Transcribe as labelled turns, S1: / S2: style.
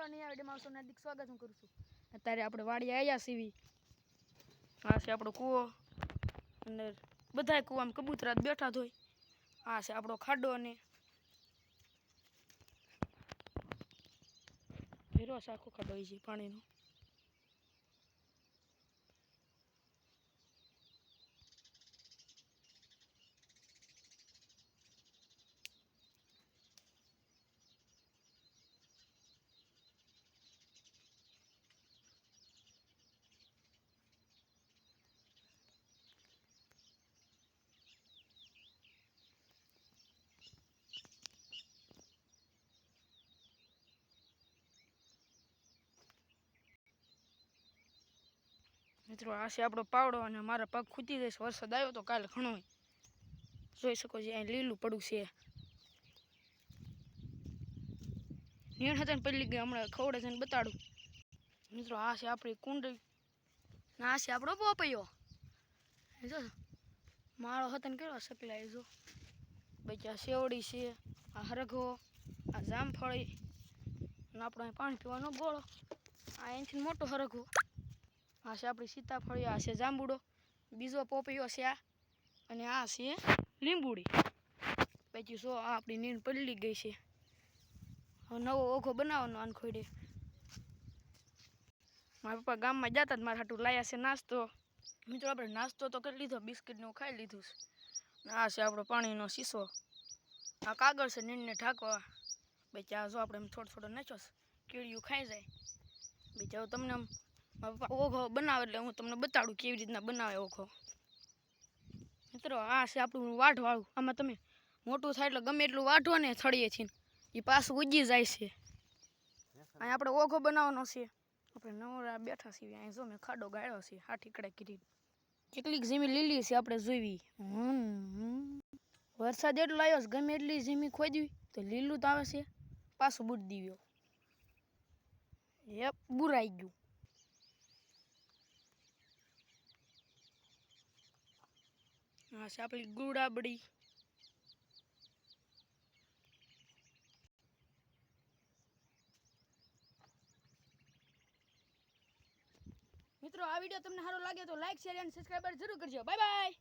S1: મિત્રો નહીં આવે મારું સોના દીક સ્વાગત હું કરું છું. અત્યારે આપણે વાડી આવ્યા સીવી. આ છે આપણો કૂવો અને બધાય કૂવામાં કબૂતરા બેઠા હોય. આ છે આપણો ખાડો અને ફેરો આખો ખાડો છે પાણીનો. મિત્રો આ છે આપણો પાવડો અને મારા પગ ખૂટી જશે. વરસાદ આવ્યો તો કાલે ઘણો જોઈ શકો છો. અહીં લીલું પડું છે. નીણ હતા ને પડી ગઈ હમણાં ખવડે છે ને બતાડું. મિત્રો આ છે આપણી કુંડળી ને આ છે આપણો પોપૈયો. જો માળો હતો ને કેવો સકલાય જો બચ્ચા સેવડી છે, આ હરઘો, આ જામફળી અને આપણો અહીં પાણી પીવાનો ગોળો. આ અહીંથી મોટો હરઘો. આ છે આપણી સીતાફળી, આ છે જાંબુડો, બીજો પોપૈયો છે આ, અને આ છે લીંબુડી. પછી જો આ આપણી નીણ પડી ગઈ છે. હવે નવો ઓઘો બનાવવાનો આન ખોડે. મારા પપ્પા ગામમાં જતા જ મારા હાટું લાયા છે નાસ્તો. મિત્રો આપણે નાસ્તો તો કરી લીધો, બિસ્કિટને એવું ખાઈ લીધું છે. આ છે આપણો પાણીનો શીશો. આ કાગળ છે નીણને ઢાંકવા. પછી આ જો આપણે એમ થોડો થોડો નાખ્યો છે, કીડીયું ખાઈ જાય. પછી હવે તમને મારા પપ્પા ઓઘો બનાવે એટલે હું તમને બતાડું કેવી રીતના બનાવે ઓઘો. મિત્રો આ છે આપણું વાઢવાળું. આમાં તમે મોટું થાય એટલે ગમે એટલું વાઢો ને થળીએથી એ પાછું ઉગી જાય છે. અહીં આપણે ઓઘો બનાવવાનો છે. આપણે નવરા બેઠા છીએ. અહીં જો મેં ખાડો ગાળ્યો છે હાથી કડે કરી. કેટલીક ઝીમી લીલી છે આપણે જોઈવી. વરસાદ એટલો આવ્યો છે, ગમે એટલી ઝીમી ખોદવી તો લીલું તો આવે છે. પાછું બુડ દીવ્યો એ બુરાઈ ગયું. હા છે આપણી ગુડાબડી. મિત્રો આ વિડીયો તમને સારો લાગે તો લાઈક, શેર અને સબસ્ક્રાઇબર જરૂર કરજો. Bye bye.